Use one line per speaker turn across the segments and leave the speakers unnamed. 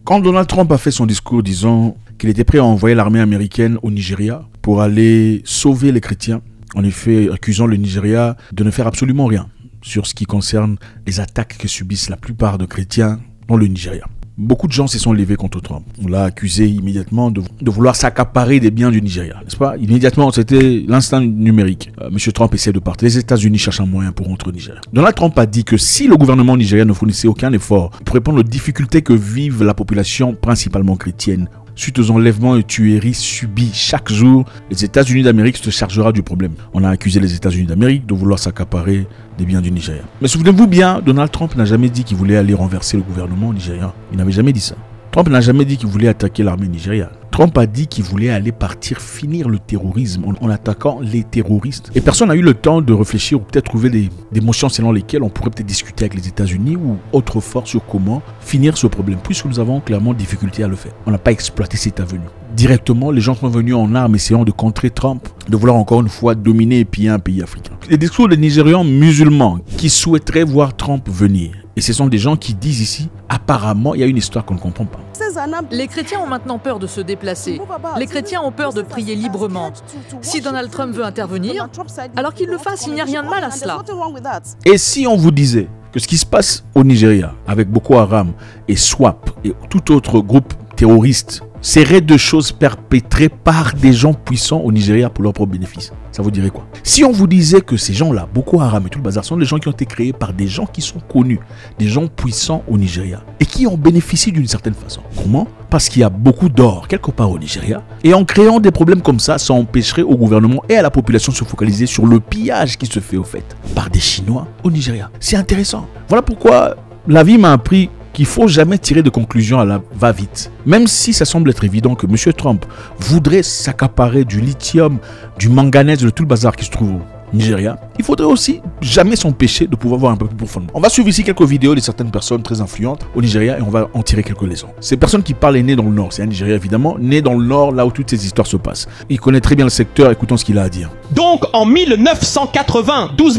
Quand Donald Trump a fait son discours disant qu'il était prêt à envoyer l'armée américaine au Nigeria pour aller sauver les chrétiens, en effet accusant le Nigeria de ne faire absolument rien sur ce qui concerne les attaques que subissent la plupart de chrétiens dans le Nigeria. Beaucoup de gens se sont levés contre Trump. On l'a accusé immédiatement de vouloir s'accaparer des biens du Nigeria, n'est-ce pas? Immédiatement, c'était l'instinct numérique. Monsieur Trump essaie de partir. Les États-Unis cherchent un moyen pour rentrer au Nigeria. Donald Trump a dit que si le gouvernement nigérien ne fournissait aucun effort pour répondre aux difficultés que vivent la population principalement chrétienne, suite aux enlèvements et tueries subis chaque jour, les États-Unis d'Amérique se chargera du problème. On a accusé les États-Unis d'Amérique de vouloir s'accaparer des biens du Nigeria. Mais souvenez-vous bien, Donald Trump n'a jamais dit qu'il voulait aller renverser le gouvernement nigérien. Il n'avait jamais dit ça. Trump n'a jamais dit qu'il voulait attaquer l'armée nigériane. Trump a dit qu'il voulait aller finir le terrorisme en attaquant les terroristes. Et personne n'a eu le temps de réfléchir ou peut-être trouver des motions selon lesquelles on pourrait peut-être discuter avec les États-Unis ou autres forces sur comment finir ce problème, puisque nous avons clairement difficulté à le faire. On n'a pas exploité cette avenue. Directement, les gens sont venus en armes essayant de contrer Trump, de vouloir encore une fois dominer et piller un pays africain. Les discours des Nigérians musulmans qui souhaiteraient voir Trump venir, et ce sont des gens qui disent ici, apparemment, il y a une histoire qu'on ne comprend pas.
Les chrétiens ont maintenant peur de se déplacer. Les chrétiens ont peur de prier librement. Si Donald Trump veut intervenir, alors qu'il le fasse, il n'y a rien de mal à cela.
Et si on vous disait que ce qui se passe au Nigeria, avec Boko Haram et SWAP et tout autre groupe terroriste, serait de choses perpétrées par des gens puissants au Nigeria pour leur propre bénéfice, ça vous dirait quoi? Si on vous disait que ces gens-là, Boko Haram et tout le bazar, sont des gens qui ont été créés par des gens qui sont connus, des gens puissants au Nigeria, et qui en bénéficient d'une certaine façon. Comment? Parce qu'il y a beaucoup d'or quelque part au Nigeria, et en créant des problèmes comme ça empêcherait au gouvernement et à la population de se focaliser sur le pillage qui se fait au fait par des Chinois au Nigeria. C'est intéressant. Voilà pourquoi la vie m'a appris qu'il ne faut jamais tirer de conclusion à la va-vite. Même si ça semble être évident que M. Trump voudrait s'accaparer du lithium, du manganèse, de tout le bazar qui se trouve au Nigeria, il faudrait aussi jamais s'empêcher de pouvoir voir un peu plus profondément. On va suivre ici quelques vidéos de certaines personnes très influentes au Nigeria et on va en tirer quelques leçons. Ces personnes qui parlent est né dans le nord, c'est un Nigeria évidemment, né dans le nord, là où toutes ces histoires se passent. Il connaît très bien le secteur, écoutons ce qu'il a à dire.
Donc en 12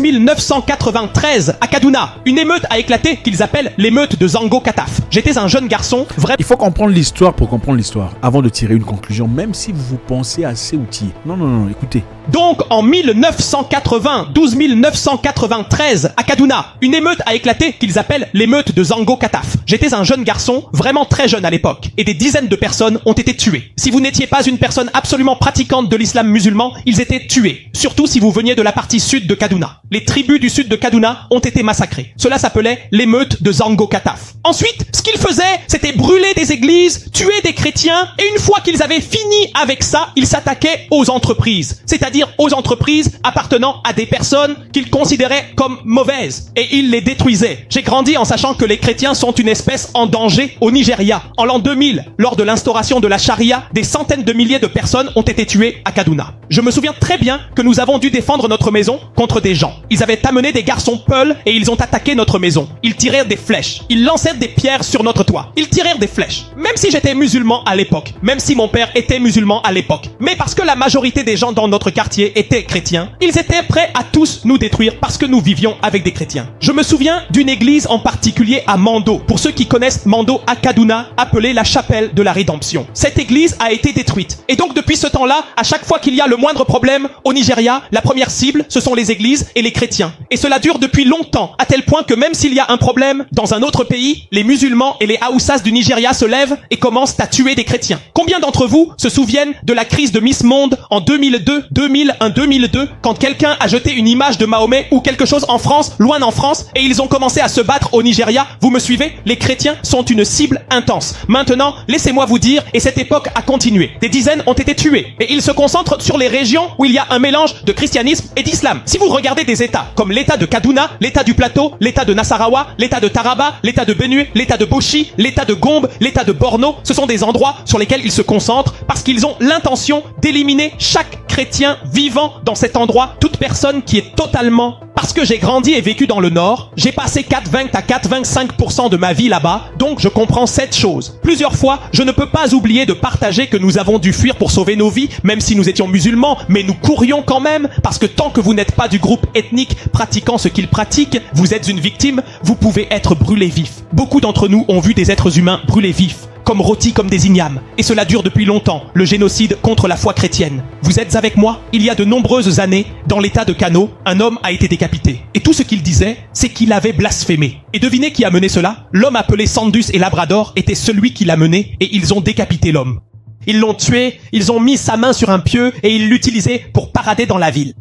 993, à Kaduna, une émeute a éclaté qu'ils appellent l'émeute de Zango Kataf. J'étais un jeune garçon, vrai...
Il faut comprendre l'histoire pour comprendre l'histoire, avant de tirer une conclusion, même si vous vous pensez assez outillé. Non, écoutez.
Donc en 12 993, à Kaduna, une émeute a éclaté qu'ils appellent l'émeute de Zango Kataf. J'étais un jeune garçon, vraiment très jeune à l'époque, et des dizaines de personnes ont été tuées. Si vous n'étiez pas une personne absolument pratiquante de l'islam musulman, ils étaient tués. Surtout si vous veniez de la partie sud de Kaduna. Les tribus du sud de Kaduna ont été massacrées. Cela s'appelait l'émeute de Zango Kataf. Ensuite, ce qu'ils faisaient, c'était brûler des églises, tuer des chrétiens, et une fois qu'ils avaient fini avec ça, ils s'attaquaient aux entreprises. C'est-à-dire aux entreprises appartenant à des personnes qu'ils considéraient comme mauvaises. Et ils les détruisaient. J'ai grandi en sachant que les chrétiens sont une espèce en danger au Nigeria. En l'an 2000, lors de l'instauration de la charia, des centaines de milliers de personnes ont été tuées à Kaduna. Je me souviens très bien que nous avons dû défendre notre maison contre des gens. Ils avaient amené des garçons peuls et ils ont attaqué notre maison. Ils tirèrent des flèches. Ils lancèrent des pierres sur notre toit. Ils tirèrent des flèches. Même si j'étais musulman à l'époque, même si mon père était musulman à l'époque, mais parce que la majorité des gens dans notre quartier étaient chrétiens, ils étaient prêts à tous nous détruire parce que nous vivions avec des chrétiens. Je me souviens d'une église en particulier à Mando. Pour ceux qui connaissent Mando à Kaduna, appelée la chapelle de la rédemption. Cette église a été détruite. Et donc depuis ce temps-là, à chaque fois qu'il y a le moindre problème au Nigeria, la première cible, ce sont les églises et les chrétiens. Et cela dure depuis longtemps, à tel point que même s'il y a un problème dans un autre pays, les musulmans et les Haoussas du Nigeria se lèvent et commencent à tuer des chrétiens. Combien d'entre vous se souviennent de la crise de Miss Monde en 2002, 2002, quand quelqu'un a jeté une image de Mahomet ou quelque chose en France, loin en France, et ils ont commencé à se battre au Nigeria? Vous me suivez? Les chrétiens sont une cible intense. Maintenant, laissez-moi vous dire, et cette époque a continué. Des dizaines ont été tués, et ils se concentrent sur les régions où il y a un mélange de christianisme et d'islam. Si vous regardez des états, comme l'état de Kaduna, l'état du Plateau, l'état de Nassarawa, l'état de Taraba, l'état de Benue, l'état de Bauchi, l'état de Gombe, l'état de Borno, ce sont des endroits sur lesquels ils se concentrent parce qu'ils ont l'intention d'éliminer chaque chrétien vivant dans cet endroit, toute personne qui est totalement... Parce que j'ai grandi et vécu dans le Nord, j'ai passé 4,20 à 4,25% de ma vie là-bas, donc je comprends cette chose. Plusieurs fois, je ne peux pas oublier de partager que nous avons dû fuir pour sauver nos vies, même si nous étions musulmans, mais nous courions quand même, parce que tant que vous n'êtes pas du groupe ethnique pratiquant ce qu'ils pratiquent, vous êtes une victime, vous pouvez être brûlé vif. Beaucoup d'entre nous ont vu des êtres humains brûlés vifs. comme rôtis comme des ignames. Et cela dure depuis longtemps, le génocide contre la foi chrétienne. Vous êtes avec moi? Il y a de nombreuses années, dans l'état de Kano, un homme a été décapité. Et tout ce qu'il disait, c'est qu'il avait blasphémé. Et devinez qui a mené cela? L'homme appelé Sandus et Labrador était celui qui l'a mené, et ils ont décapité l'homme. Ils l'ont tué, ils ont mis sa main sur un pieu, et ils l'utilisaient pour parader dans la ville.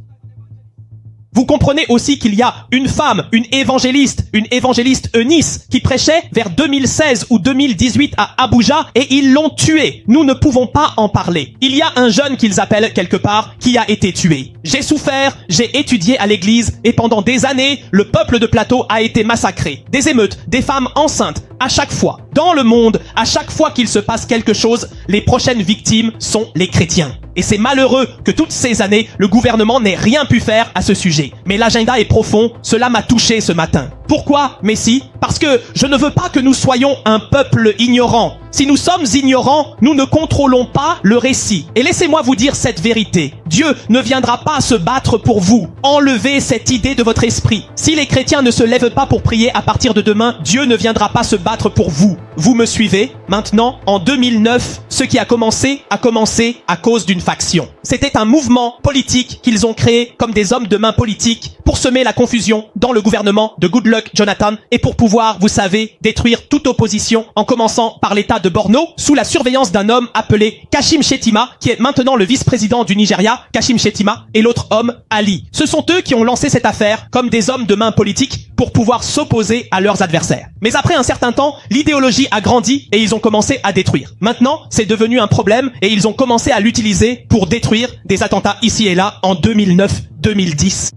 Vous comprenez aussi qu'il y a une femme, une évangéliste Eunice, qui prêchait vers 2016 ou 2018 à Abuja et ils l'ont tuée. Nous ne pouvons pas en parler. Il y a un jeune qu'ils appellent quelque part qui a été tué. J'ai souffert, j'ai étudié à l'église et pendant des années, le peuple de Plateau a été massacré. Des émeutes, des femmes enceintes, à chaque fois. Dans le monde, à chaque fois qu'il se passe quelque chose, les prochaines victimes sont les chrétiens. Et c'est malheureux que toutes ces années, le gouvernement n'ait rien pu faire à ce sujet. Mais l'agenda est profond, cela m'a touché ce matin. Pourquoi, Messi? Parce que je ne veux pas que nous soyons un peuple ignorant. Si nous sommes ignorants, nous ne contrôlons pas le récit. Et laissez-moi vous dire cette vérité. Dieu ne viendra pas se battre pour vous. Enlevez cette idée de votre esprit. Si les chrétiens ne se lèvent pas pour prier à partir de demain, Dieu ne viendra pas se battre pour vous. Vous me suivez? Maintenant, en 2009, ce qui a commencé à cause d'une faction. C'était un mouvement politique qu'ils ont créé comme des hommes de main politiques pour semer la confusion dans le gouvernement de Goodluck Jonathan et pour pouvoir, vous savez, détruire toute opposition en commençant par l'état de Borno sous la surveillance d'un homme appelé Kashim Shettima qui est maintenant le vice-président du Nigeria, Kashim Shettima, et l'autre homme, Ali. Ce sont eux qui ont lancé cette affaire comme des hommes de main politique pour pouvoir s'opposer à leurs adversaires. Mais après un certain temps, l'idéologie a grandi et ils ont commencé à détruire. Maintenant, c'est devenu un problème et ils ont commencé à l'utiliser pour détruire des attentats ici et là en 2009-2010.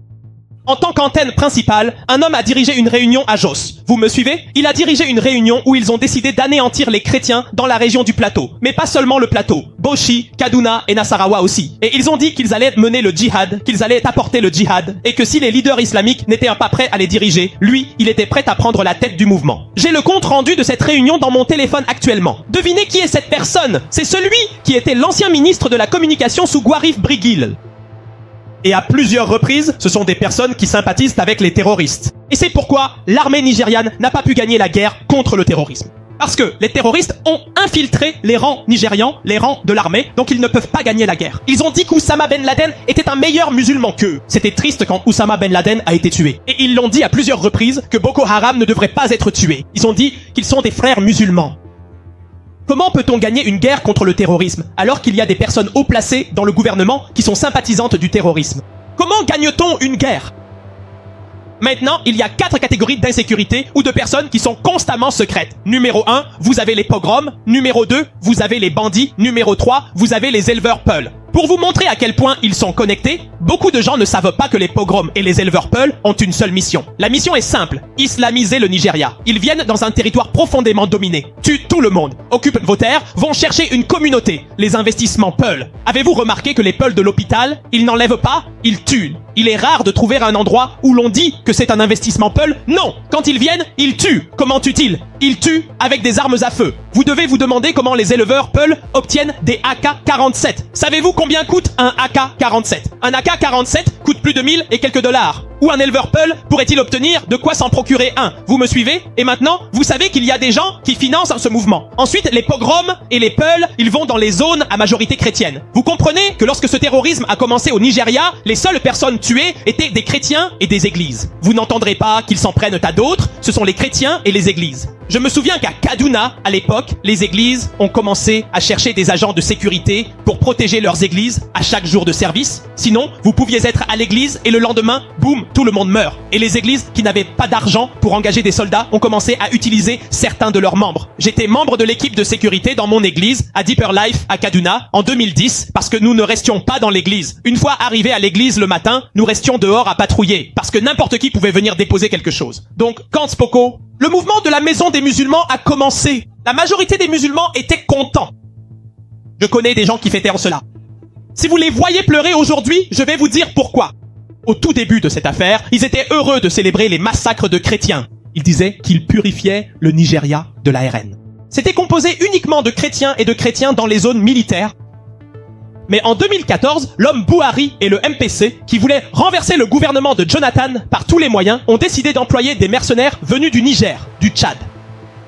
En tant qu'antenne principale, un homme a dirigé une réunion à Jos. Vous me suivez? Il a dirigé une réunion où ils ont décidé d'anéantir les chrétiens dans la région du plateau. Mais pas seulement le plateau. Boshi, Kaduna et Nasarawa aussi. Et ils ont dit qu'ils allaient mener le djihad, qu'ils allaient apporter le djihad, et que si les leaders islamiques n'étaient pas prêts à les diriger, lui, il était prêt à prendre la tête du mouvement. J'ai le compte rendu de cette réunion dans mon téléphone actuellement. Devinez qui est cette personne? C'est celui qui était l'ancien ministre de la communication sous Guarif Brigil. Et à plusieurs reprises, ce sont des personnes qui sympathisent avec les terroristes. Et c'est pourquoi l'armée nigériane n'a pas pu gagner la guerre contre le terrorisme. Parce que les terroristes ont infiltré les rangs nigérians, les rangs de l'armée, donc ils ne peuvent pas gagner la guerre. Ils ont dit qu'Oussama Ben Laden était un meilleur musulman qu'eux. C'était triste quand Oussama Ben Laden a été tué. Et ils l'ont dit à plusieurs reprises que Boko Haram ne devrait pas être tué. Ils ont dit qu'ils sont des frères musulmans. Comment peut-on gagner une guerre contre le terrorisme alors qu'il y a des personnes haut placées dans le gouvernement qui sont sympathisantes du terrorisme? Comment gagne-t-on une guerre? Maintenant, il y a 4 catégories d'insécurité ou de personnes qui sont constamment secrètes. Numéro 1, vous avez les pogroms. Numéro 2, vous avez les bandits. Numéro 3, vous avez les éleveurs Peul. Pour vous montrer à quel point ils sont connectés, beaucoup de gens ne savent pas que les pogroms et les éleveurs Peul ont une seule mission. La mission est simple, islamiser le Nigeria. Ils viennent dans un territoire profondément dominé, tuent tout le monde, occupent vos terres, vont chercher une communauté, les investissements Peul. Avez-vous remarqué que les Peul de l'hôpital, ils n'enlèvent pas, ils tuent. Il est rare de trouver un endroit où l'on dit que c'est un investissement Peul. Non, quand ils viennent, ils tuent. Comment tuent-ils? Ils tuent avec des armes à feu. Vous devez vous demander comment les éleveurs Peul obtiennent des AK-47. Savez-vous combien coûte un AK-47? Un AK-47 coûte plus de 1000 et quelques dollars. Où un éleveur Peul pourrait-il obtenir de quoi s'en procurer un? Vous me suivez? Et maintenant, vous savez qu'il y a des gens qui financent ce mouvement. Ensuite, les pogroms et les Peul, ils vont dans les zones à majorité chrétienne. Vous comprenez que lorsque ce terrorisme a commencé au Nigeria, les seules personnes tuées étaient des chrétiens et des églises. Vous n'entendrez pas qu'ils s'en prennent à d'autres, ce sont les chrétiens et les églises. Je me souviens qu'à Kaduna, à l'époque, les églises ont commencé à chercher des agents de sécurité pour protéger leurs églises à chaque jour de service. Sinon, vous pouviez être à l'église et le lendemain, boum, tout le monde meurt. Et les églises qui n'avaient pas d'argent pour engager des soldats ont commencé à utiliser certains de leurs membres. J'étais membre de l'équipe de sécurité dans mon église, à Deeper Life, à Kaduna, en 2010, parce que nous ne restions pas dans l'église. Une fois arrivés à l'église le matin, nous restions dehors à patrouiller, parce que n'importe qui pouvait venir déposer quelque chose. Donc, quand Spoko, le mouvement de la maison des musulmans a commencé. La majorité des musulmans étaient contents. Je connais des gens qui fêtèrent cela. Si vous les voyez pleurer aujourd'hui, je vais vous dire pourquoi. Au tout début de cette affaire, ils étaient heureux de célébrer les massacres de chrétiens. Ils disaient qu'ils purifiaient le Nigeria de l'ARN. C'était composé uniquement de chrétiens et de chrétiens dans les zones militaires. Mais en 2014, l'homme Buhari et le MPC, qui voulaient renverser le gouvernement de Jonathan par tous les moyens, ont décidé d'employer des mercenaires venus du Niger, du Tchad.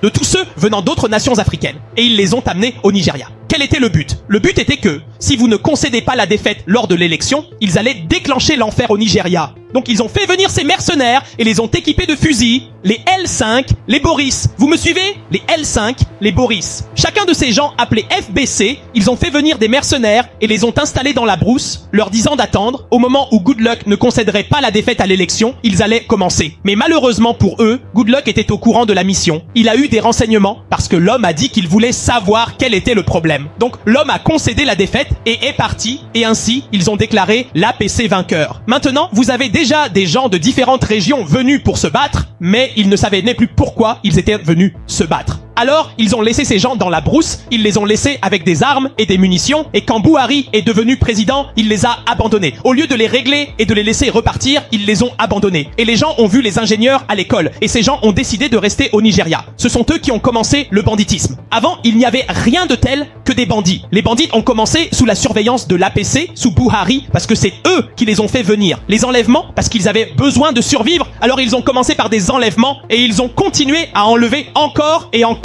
de tous ceux venant d'autres nations africaines. Et ils les ont amenés au Nigeria. Quel était le but? Le but était que, si vous ne concédez pas la défaite lors de l'élection, ils allaient déclencher l'enfer au Nigeria. Donc ils ont fait venir ces mercenaires et les ont équipés de fusils, les L5, les Boris. Vous me suivez? Les L5, les Boris. Chacun de ces gens appelés FBC, ils ont fait venir des mercenaires et les ont installés dans la brousse, leur disant d'attendre. Au moment où Good Luck ne concéderait pas la défaite à l'élection, ils allaient commencer. Mais malheureusement pour eux, Good Luck était au courant de la mission. Il a eu des renseignements parce que l'homme a dit qu'il voulait savoir quel était le problème. Donc l'homme a concédé la défaite et est parti, et ainsi ils ont déclaré l'APC vainqueur. Maintenant, vous avez déjà des gens de différentes régions venus pour se battre, mais ils ne savaient plus pourquoi ils étaient venus se battre. Alors, ils ont laissé ces gens dans la brousse, ils les ont laissés avec des armes et des munitions, et quand Buhari est devenu président, il les a abandonnés. Au lieu de les régler et de les laisser repartir, ils les ont abandonnés. Et les gens ont vu les ingénieurs à l'école, et ces gens ont décidé de rester au Nigeria. Ce sont eux qui ont commencé le banditisme. Avant, il n'y avait rien de tel que des bandits. Les bandits ont commencé sous la surveillance de l'APC, sous Buhari, parce que c'est eux qui les ont fait venir. Les enlèvements, parce qu'ils avaient besoin de survivre, alors ils ont commencé par des enlèvements, et ils ont continué à enlever encore et encore.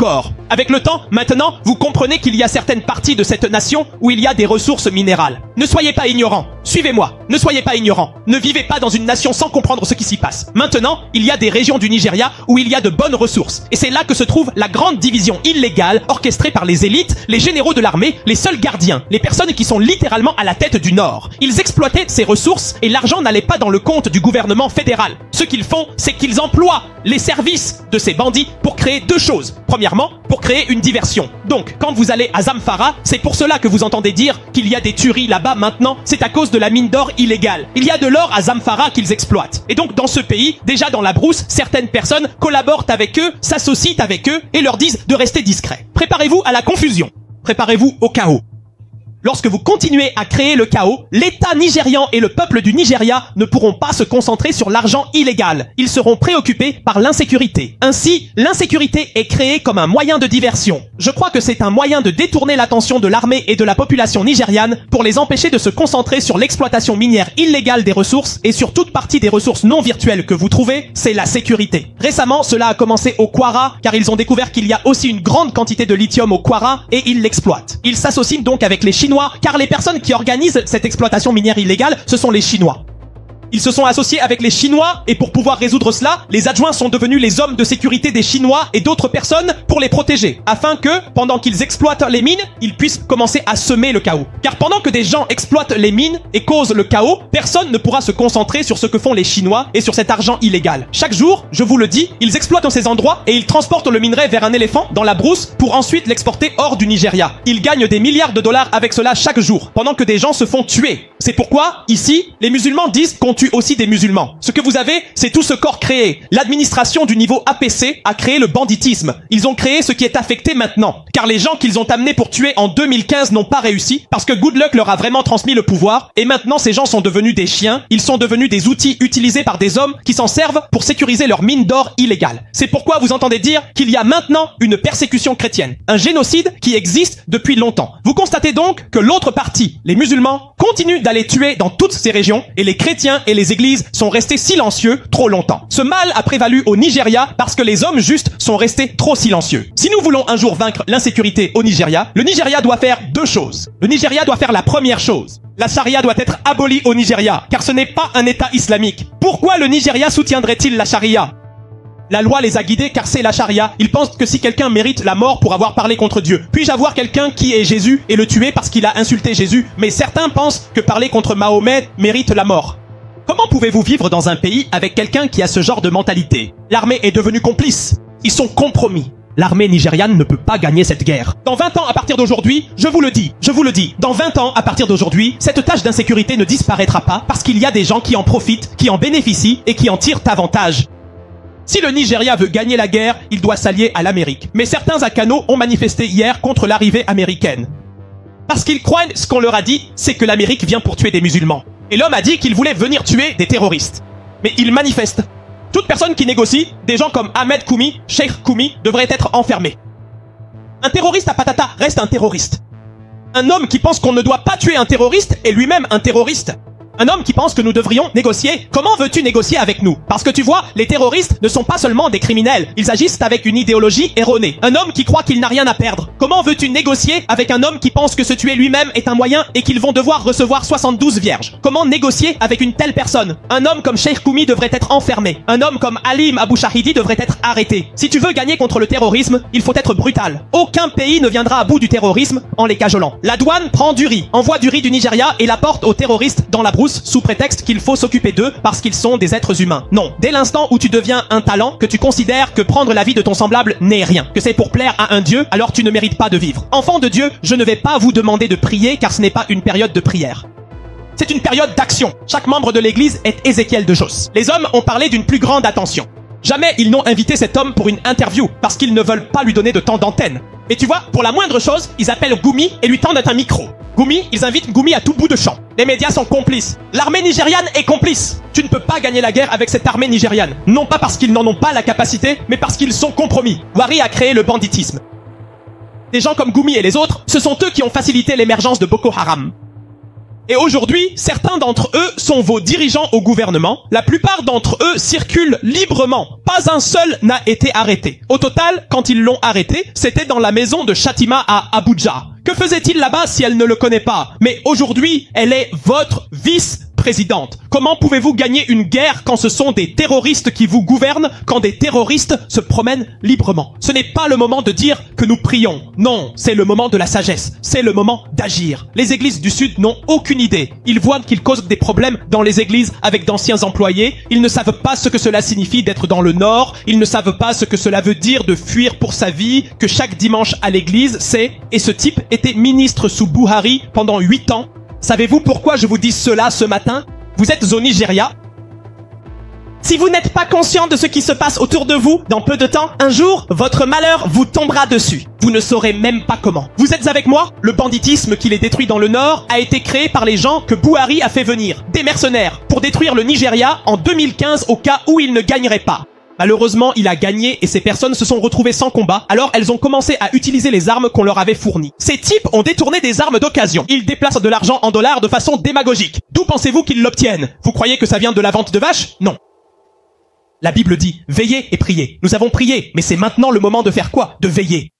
Avec le temps, maintenant, vous comprenez qu'il y a certaines parties de cette nation où il y a des ressources minérales. Ne soyez pas ignorants. Suivez-moi. Ne soyez pas ignorants. Ne vivez pas dans une nation sans comprendre ce qui s'y passe. Maintenant, il y a des régions du Nigeria où il y a de bonnes ressources. Et c'est là que se trouve la grande division illégale orchestrée par les élites, les généraux de l'armée, les seuls gardiens, les personnes qui sont littéralement à la tête du Nord. Ils exploitaient ces ressources et l'argent n'allait pas dans le compte du gouvernement fédéral. Ce qu'ils font, c'est qu'ils emploient les services de ces bandits pour créer deux choses. Premièrement, pour créer une diversion. Donc, quand vous allez à Zamfara, c'est pour cela que vous entendez dire qu'il y a des tueries là-bas maintenant, c'est à cause de la mine d'or illégale. Il y a de l'or à Zamfara qu'ils exploitent. Et donc, dans ce pays, déjà dans la brousse, certaines personnes collaborent avec eux, s'associent avec eux et leur disent de rester discrets. Préparez-vous à la confusion. Préparez-vous au chaos. Lorsque vous continuez à créer le chaos, l'État nigérian et le peuple du Nigeria ne pourront pas se concentrer sur l'argent illégal. Ils seront préoccupés par l'insécurité. Ainsi, l'insécurité est créée comme un moyen de diversion. Je crois que c'est un moyen de détourner l'attention de l'armée et de la population nigériane pour les empêcher de se concentrer sur l'exploitation minière illégale des ressources et sur toute partie des ressources non virtuelles que vous trouvez, c'est la sécurité. Récemment, cela a commencé au Kwara, car ils ont découvert qu'il y a aussi une grande quantité de lithium au Kwara et ils l'exploitent. Ils s'associent donc avec les Chinois, car les personnes qui organisent cette exploitation minière illégale, ce sont les Chinois. Ils se sont associés avec les Chinois et pour pouvoir résoudre cela, les adjoints sont devenus les hommes de sécurité des Chinois et d'autres personnes pour les protéger, afin que, pendant qu'ils exploitent les mines, ils puissent commencer à semer le chaos. Car pendant que des gens exploitent les mines et causent le chaos, personne ne pourra se concentrer sur ce que font les Chinois et sur cet argent illégal. Chaque jour, je vous le dis, ils exploitent ces endroits et ils transportent le minerai vers un éléphant dans la brousse pour ensuite l'exporter hors du Nigeria. Ils gagnent des milliards de dollars avec cela chaque jour, pendant que des gens se font tuer. C'est pourquoi, ici, les musulmans disent qu'on tue aussi des musulmans. Ce que vous avez, c'est tout ce corps créé. L'administration du niveau APC a créé le banditisme. Ils ont créé ce qui est affecté maintenant. Car les gens qu'ils ont amenés pour tuer en 2015 n'ont pas réussi, parce que Good Luck leur a vraiment transmis le pouvoir, et maintenant ces gens sont devenus des chiens, ils sont devenus des outils utilisés par des hommes qui s'en servent pour sécuriser leur mine d'or illégale. C'est pourquoi vous entendez dire qu'il y a maintenant une persécution chrétienne, un génocide qui existe depuis longtemps. Vous constatez donc que l'autre partie, les musulmans, continuent d'aller tuer dans toutes ces régions, et les chrétiens et les églises sont restés silencieux trop longtemps. Ce mal a prévalu au Nigeria parce que les hommes justes sont restés trop silencieux. Si nous voulons un jour vaincre l'insécurité au Nigeria, le Nigeria doit faire deux choses. Le Nigeria doit faire la première chose. La charia doit être abolie au Nigeria, car ce n'est pas un État islamique. Pourquoi le Nigeria soutiendrait-il la charia ? La loi les a guidés car c'est la charia. Ils pensent que si quelqu'un mérite la mort pour avoir parlé contre Dieu, puis-je avoir quelqu'un qui est Jésus et le tuer parce qu'il a insulté Jésus? Mais certains pensent que parler contre Mahomet mérite la mort. Comment pouvez-vous vivre dans un pays avec quelqu'un qui a ce genre de mentalité? L'armée est devenue complice. Ils sont compromis. L'armée nigériane ne peut pas gagner cette guerre. Dans 20 ans à partir d'aujourd'hui, je vous le dis, dans 20 ans à partir d'aujourd'hui, cette tâche d'insécurité ne disparaîtra pas parce qu'il y a des gens qui en profitent, qui en bénéficient et qui en tirent avantage. Si le Nigeria veut gagner la guerre, il doit s'allier à l'Amérique. Mais certains à Kano ont manifesté hier contre l'arrivée américaine. Parce qu'ils croient ce qu'on leur a dit, c'est que l'Amérique vient pour tuer des musulmans. Et l'homme a dit qu'il voulait venir tuer des terroristes. Mais il manifeste. Toute personne qui négocie, des gens comme Ahmed Koumi, Sheikh Koumi, devraient être enfermés. Un terroriste à Patata reste un terroriste. Un homme qui pense qu'on ne doit pas tuer un terroriste est lui-même un terroriste. Un homme qui pense que nous devrions négocier. Comment veux-tu négocier avec nous? Parce que tu vois, les terroristes ne sont pas seulement des criminels. Ils agissent avec une idéologie erronée. Un homme qui croit qu'il n'a rien à perdre. Comment veux-tu négocier avec un homme qui pense que se tuer lui-même est un moyen et qu'ils vont devoir recevoir 72 vierges? Comment négocier avec une telle personne? Un homme comme Cheikh Koumi devrait être enfermé. Un homme comme Halim Abou Shahidi devrait être arrêté. Si tu veux gagner contre le terrorisme, il faut être brutal. Aucun pays ne viendra à bout du terrorisme en les cajolant. La douane prend du riz, envoie du riz du Nigeria et l'apporte aux terroristes dans la brousse sous prétexte qu'il faut s'occuper d'eux parce qu'ils sont des êtres humains. Non, dès l'instant où tu deviens un talent, que tu considères que prendre la vie de ton semblable n'est rien, que c'est pour plaire à un Dieu, alors tu ne mérites pas de vivre. Enfant de Dieu, je ne vais pas vous demander de prier car ce n'est pas une période de prière. C'est une période d'action. Chaque membre de l'église est Ézéchiel de Jos. Les hommes ont parlé d'une plus grande attention. Jamais ils n'ont invité cet homme pour une interview parce qu'ils ne veulent pas lui donner de temps d'antenne. Et tu vois, pour la moindre chose, ils appellent Goumi et lui tendent un micro. Goumi, ils invitent Goumi à tout bout de champ. Les médias sont complices. L'armée nigériane est complice. Tu ne peux pas gagner la guerre avec cette armée nigériane. Non pas parce qu'ils n'en ont pas la capacité, mais parce qu'ils sont compromis. Wari a créé le banditisme. Des gens comme Goumi et les autres, ce sont eux qui ont facilité l'émergence de Boko Haram. Et aujourd'hui, certains d'entre eux sont vos dirigeants au gouvernement. La plupart d'entre eux circulent librement. Pas un seul n'a été arrêté. Au total, quand ils l'ont arrêté, c'était dans la maison de Shatima à Abuja. Que faisait-il là-bas si elle ne le connaît pas? Mais aujourd'hui, elle est votre vice-présidente. Comment pouvez-vous gagner une guerre quand ce sont des terroristes qui vous gouvernent, quand des terroristes se promènent librement? Ce n'est pas le moment de dire que nous prions. Non, c'est le moment de la sagesse. C'est le moment d'agir. Les églises du Sud n'ont aucune idée. Ils voient qu'ils causent des problèmes dans les églises avec d'anciens employés. Ils ne savent pas ce que cela signifie d'être dans le Nord. Ils ne savent pas ce que cela veut dire de fuir pour sa vie, que chaque dimanche à l'église, c'est... Et ce type était ministre sous Buhari pendant 8 ans. Savez-vous pourquoi je vous dis cela ce matin? Vous êtes au Nigeria. Si vous n'êtes pas conscient de ce qui se passe autour de vous, dans peu de temps, un jour, votre malheur vous tombera dessus. Vous ne saurez même pas comment. Vous êtes avec moi? Le banditisme qui les détruit dans le Nord a été créé par les gens que Buhari a fait venir. Des mercenaires, pour détruire le Nigeria en 2015 au cas où il ne gagnerait pas. Malheureusement, il a gagné et ces personnes se sont retrouvées sans combat, alors elles ont commencé à utiliser les armes qu'on leur avait fournies. Ces types ont détourné des armes d'occasion. Ils déplacent de l'argent en dollars de façon démagogique. D'où pensez-vous qu'ils l'obtiennent? Vous croyez que ça vient de la vente de vaches? Non. La Bible dit, veillez et priez. Nous avons prié, mais c'est maintenant le moment de faire quoi? De veiller.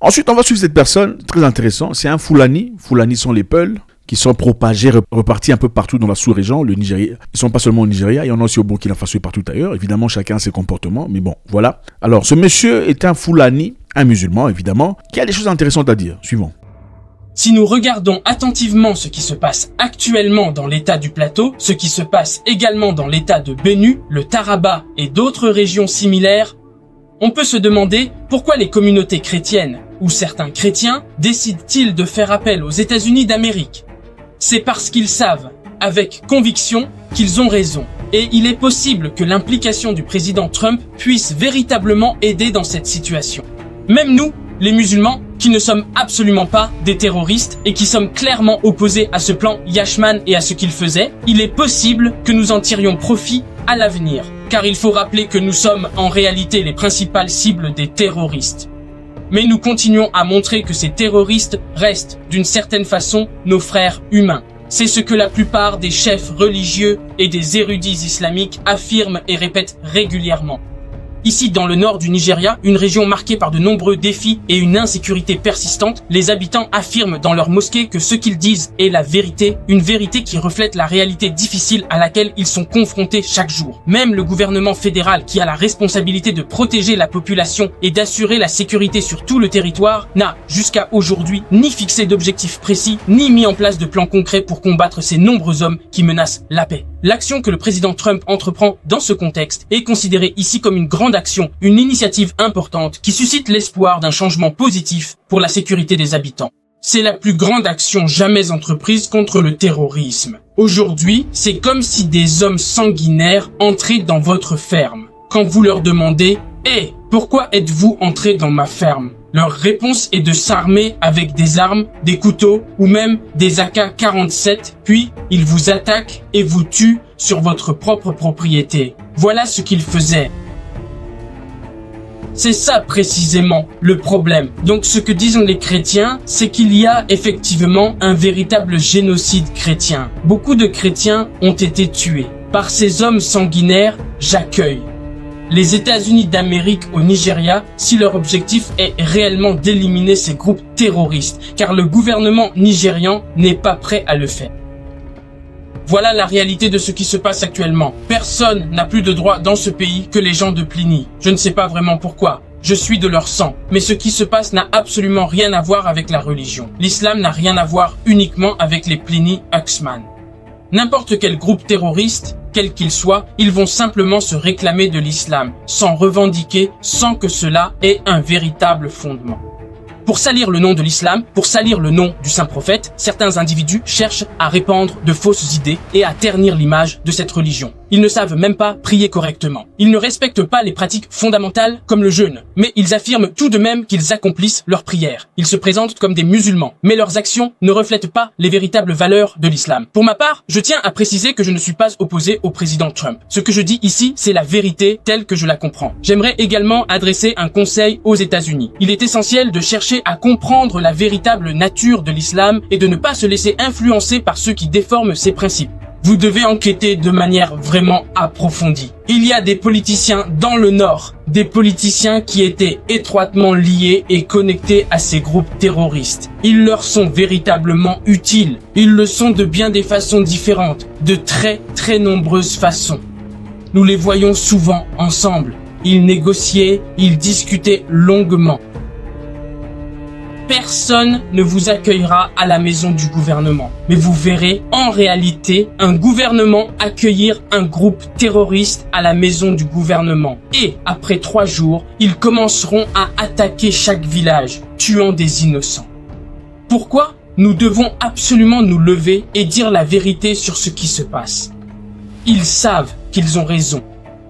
Ensuite, on va suivre cette personne, très intéressant, c'est un Fulani. Fulani sont les Peuls, qui sont propagés, repartis un peu partout dans la sous-région, le Nigeria. Ils sont pas seulement au Nigeria, il y en a aussi au Burkina Faso et partout ailleurs. Évidemment, chacun a ses comportements, mais bon, voilà. Alors, ce monsieur est un Fulani, un musulman, évidemment, qui a des choses intéressantes à dire. Suivant.
Si nous regardons attentivement ce qui se passe actuellement dans l'état du plateau, ce qui se passe également dans l'état de Benue, le Taraba et d'autres régions similaires, on peut se demander pourquoi les communautés chrétiennes ou certains chrétiens décident-ils de faire appel aux États-Unis d'Amérique? C'est parce qu'ils savent, avec conviction, qu'ils ont raison. Et il est possible que l'implication du président Trump puisse véritablement aider dans cette situation. Même nous, les musulmans, qui ne sommes absolument pas des terroristes et qui sommes clairement opposés à ce plan Yashman et à ce qu'il faisait, il est possible que nous en tirions profit à l'avenir. Car il faut rappeler que nous sommes en réalité les principales cibles des terroristes. Mais nous continuons à montrer que ces terroristes restent, d'une certaine façon, nos frères humains. C'est ce que la plupart des chefs religieux et des érudits islamiques affirment et répètent régulièrement. Ici, dans le nord du Nigeria, une région marquée par de nombreux défis et une insécurité persistante, les habitants affirment dans leurs mosquées que ce qu'ils disent est la vérité, une vérité qui reflète la réalité difficile à laquelle ils sont confrontés chaque jour. Même le gouvernement fédéral, qui a la responsabilité de protéger la population et d'assurer la sécurité sur tout le territoire, n'a, jusqu'à aujourd'hui, ni fixé d'objectifs précis, ni mis en place de plans concrets pour combattre ces nombreux hommes qui menacent la paix. L'action que le président Trump entreprend dans ce contexte est considérée ici comme une grande action, une initiative importante qui suscite l'espoir d'un changement positif pour la sécurité des habitants. C'est la plus grande action jamais entreprise contre le terrorisme. Aujourd'hui, c'est comme si des hommes sanguinaires entraient dans votre ferme. Quand vous leur demandez « Hé, pourquoi êtes-vous entré dans ma ferme ?» Leur réponse est de s'armer avec des armes, des couteaux ou même des AK-47, puis ils vous attaquent et vous tuent sur votre propre propriété. Voilà ce qu'ils faisaient. C'est ça précisément le problème. Donc ce que disent les chrétiens, c'est qu'il y a effectivement un véritable génocide chrétien. Beaucoup de chrétiens ont été tués. Par ces hommes sanguinaires, j'accueille les États-Unis d'Amérique au Nigeria si leur objectif est réellement d'éliminer ces groupes terroristes, car le gouvernement nigérian n'est pas prêt à le faire. Voilà la réalité de ce qui se passe actuellement. Personne n'a plus de droit dans ce pays que les gens de Pliny. Je ne sais pas vraiment pourquoi. Je suis de leur sang. Mais ce qui se passe n'a absolument rien à voir avec la religion. L'islam n'a rien à voir uniquement avec les Pliny Huxman. N'importe quel groupe terroriste, quel qu'il soit, ils vont simplement se réclamer de l'islam, sans revendiquer, sans que cela ait un véritable fondement. Pour salir le nom de l'islam, pour salir le nom du saint prophète, certains individus cherchent à répandre de fausses idées et à ternir l'image de cette religion. Ils ne savent même pas prier correctement. Ils ne respectent pas les pratiques fondamentales comme le jeûne, mais ils affirment tout de même qu'ils accomplissent leurs prières. Ils se présentent comme des musulmans, mais leurs actions ne reflètent pas les véritables valeurs de l'islam. Pour ma part, je tiens à préciser que je ne suis pas opposé au président Trump. Ce que je dis ici, c'est la vérité telle que je la comprends. J'aimerais également adresser un conseil aux États-Unis. Il est essentiel de chercher à comprendre la véritable nature de l'islam et de ne pas se laisser influencer par ceux qui déforment ses principes. Vous devez enquêter de manière vraiment approfondie. Il y a des politiciens dans le Nord, des politiciens qui étaient étroitement liés et connectés à ces groupes terroristes. Ils leur sont véritablement utiles. Ils le sont de bien des façons différentes, de très nombreuses façons. Nous les voyons souvent ensemble. Ils négociaient, ils discutaient longuement. Personne ne vous accueillera à la maison du gouvernement. Mais vous verrez en réalité un gouvernement accueillir un groupe terroriste à la maison du gouvernement. Et après 3 jours, ils commenceront à attaquer chaque village, tuant des innocents. Pourquoi ? Nous devons absolument nous lever et dire la vérité sur ce qui se passe. Ils savent qu'ils ont raison.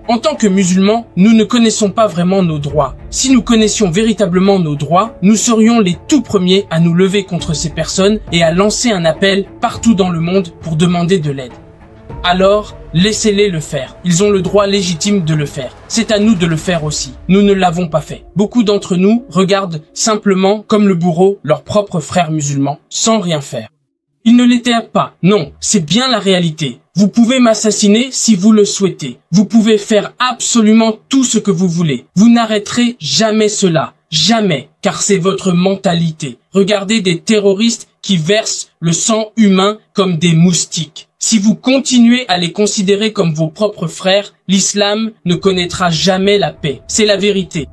En tant que musulmans, nous ne connaissons pas vraiment nos droits. Si nous connaissions véritablement nos droits, nous serions les tout premiers à nous lever contre ces personnes et à lancer un appel partout dans le monde pour demander de l'aide. Alors, laissez-les le faire. Ils ont le droit légitime de le faire. C'est à nous de le faire aussi. Nous ne l'avons pas fait. Beaucoup d'entre nous regardent simplement comme le bourreau leurs propres frères musulmans, sans rien faire. Ils ne l'étaient pas. Non, c'est bien la réalité. Vous pouvez m'assassiner si vous le souhaitez. Vous pouvez faire absolument tout ce que vous voulez. Vous n'arrêterez jamais cela. Jamais. Car c'est votre mentalité. Regardez des terroristes qui versent le sang humain comme des moustiques. Si vous continuez à les considérer comme vos propres frères, l'islam ne connaîtra jamais la paix. C'est la vérité.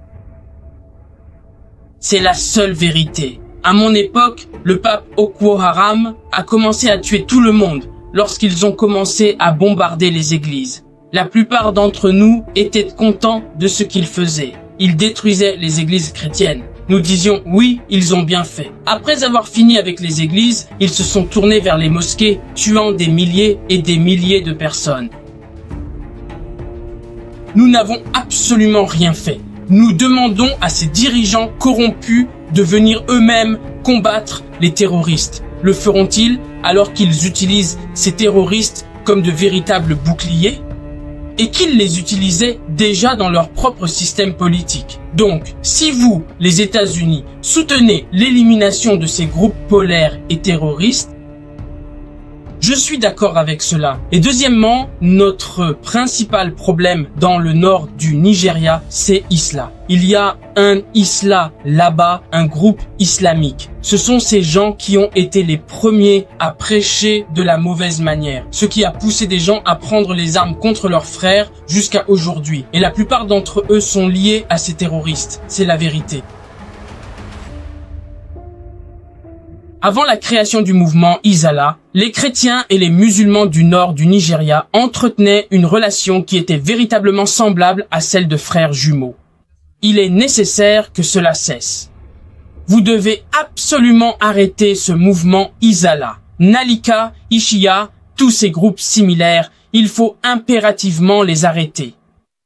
C'est la seule vérité. À mon époque, le pape Boko Haram a commencé à tuer tout le monde lorsqu'ils ont commencé à bombarder les églises. La plupart d'entre nous étaient contents de ce qu'ils faisaient. Ils détruisaient les églises chrétiennes. Nous disions oui, ils ont bien fait. Après avoir fini avec les églises, ils se sont tournés vers les mosquées, tuant des milliers et des milliers de personnes. Nous n'avons absolument rien fait. Nous demandons à ces dirigeants corrompus de venir eux-mêmes combattre les terroristes. Le feront-ils alors qu'ils utilisent ces terroristes comme de véritables boucliers et qu'ils les utilisaient déjà dans leur propre système politique? Donc, si vous, les États-Unis, soutenez l'élimination de ces groupes polaires et terroristes, je suis d'accord avec cela. Et deuxièmement, notre principal problème dans le nord du Nigeria, c'est Isla. Il y a un Isla là-bas, un groupe islamique. Ce sont ces gens qui ont été les premiers à prêcher de la mauvaise manière. Ce qui a poussé des gens à prendre les armes contre leurs frères jusqu'à aujourd'hui. Et la plupart d'entre eux sont liés à ces terroristes. C'est la vérité. Avant la création du mouvement Izala, les chrétiens et les musulmans du nord du Nigeria entretenaient une relation qui était véritablement semblable à celle de frères jumeaux. Il est nécessaire que cela cesse. Vous devez absolument arrêter ce mouvement Izala. Nalika, Ishia, tous ces groupes similaires, il faut impérativement les arrêter.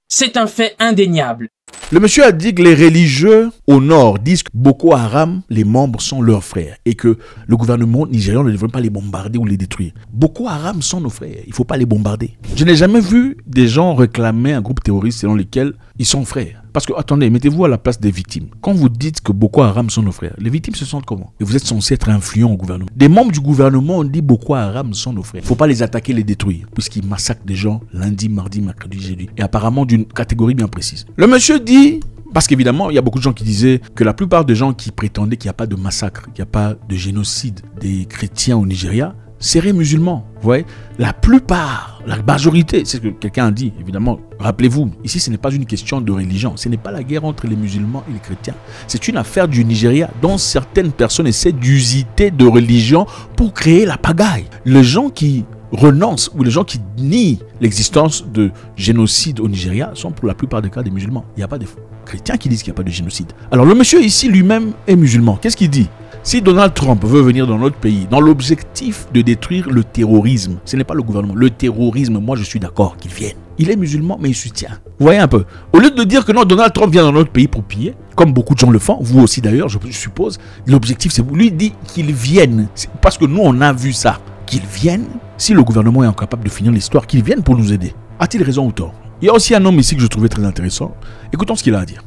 C'est un fait indéniable.
Le monsieur a dit que les religieux au nord disent que Boko Haram, les membres sont leurs frères et que le gouvernement nigérian ne devrait pas les bombarder ou les détruire. Boko Haram sont nos frères, il ne faut pas les bombarder. Je n'ai jamais vu des gens réclamer un groupe terroriste selon lequel ils sont frères. Parce que, attendez, mettez-vous à la place des victimes. Quand vous dites que Boko Haram sont nos frères, les victimes se sentent comment? Et vous êtes censé être influent au gouvernement. Des membres du gouvernement ont dit Boko Haram sont nos frères. Il ne faut pas les attaquer, les détruire, puisqu'ils massacrent des gens lundi, mardi, mercredi, jeudi. Et apparemment d'une catégorie bien précise. Le monsieur dit... Parce qu'évidemment, il y a beaucoup de gens qui disaient que la plupart des gens qui prétendaient qu'il n'y a pas de massacre, qu'il n'y a pas de génocide des chrétiens au Nigeria, seraient musulmans. Vous voyez, la plupart, la majorité, c'est ce que quelqu'un a dit, évidemment. Rappelez-vous, ici, ce n'est pas une question de religion. Ce n'est pas la guerre entre les musulmans et les chrétiens. C'est une affaire du Nigeria dont certaines personnes essaient d'usiter de religion pour créer la pagaille. Les gens qui renoncent ou les gens qui nient l'existence de génocide au Nigeria sont pour la plupart des cas des musulmans. Il n'y a pas de chrétiens qui disent qu'il n'y a pas de génocide. Alors le monsieur ici lui-même est musulman. Qu'est-ce qu'il dit? Si Donald Trump veut venir dans notre pays, dans l'objectif de détruire le terrorisme, ce n'est pas le gouvernement, le terrorisme, moi je suis d'accord qu'il vienne. Il est musulman mais il soutient. Vous voyez un peu? Au lieu de dire que non, Donald Trump vient dans notre pays pour piller, comme beaucoup de gens le font, vous aussi d'ailleurs, je suppose, l'objectif c'est, lui dit qu'il vienne. Parce que nous on a vu ça. Qu'ils viennent, si le gouvernement est incapable de finir l'histoire, qu'ils viennent pour nous aider. A-t-il raison ou tort? Il y a aussi un homme ici que je trouvais très intéressant. Écoutons ce qu'il a à dire.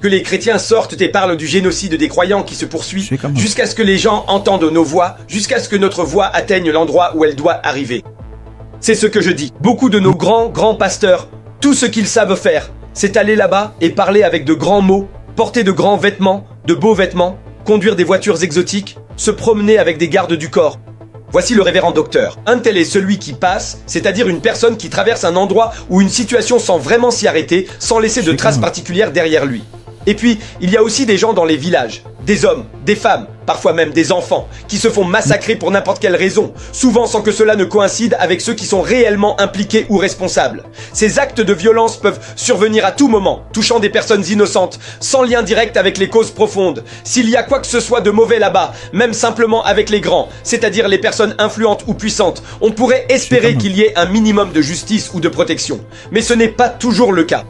Que les chrétiens sortent et parlent du génocide des croyants qui se poursuit, jusqu'à ce que les gens entendent nos voix, jusqu'à ce que notre voix atteigne l'endroit où elle doit arriver. C'est ce que je dis. Beaucoup de nos grands pasteurs, tout ce qu'ils savent faire, c'est aller là-bas et parler avec de grands mots, porter de grands vêtements, de beaux vêtements, conduire des voitures exotiques, se promener avec des gardes du corps. Voici le révérend docteur. Un tel est celui qui passe, c'est-à-dire une personne qui traverse un endroit ou une situation sans vraiment s'y arrêter, sans laisser de traces particulières derrière lui. Et puis, il y a aussi des gens dans les villages, des hommes, des femmes, parfois même des enfants, qui se font massacrer pour n'importe quelle raison, souvent sans que cela ne coïncide avec ceux qui sont réellement impliqués ou responsables. Ces actes de violence peuvent survenir à tout moment, touchant des personnes innocentes, sans lien direct avec les causes profondes. S'il y a quoi que ce soit de mauvais là-bas, même simplement avec les grands, c'est-à-dire les personnes influentes ou puissantes, on pourrait espérer qu'il y ait un minimum de justice ou de protection. Mais ce n'est pas toujours le cas.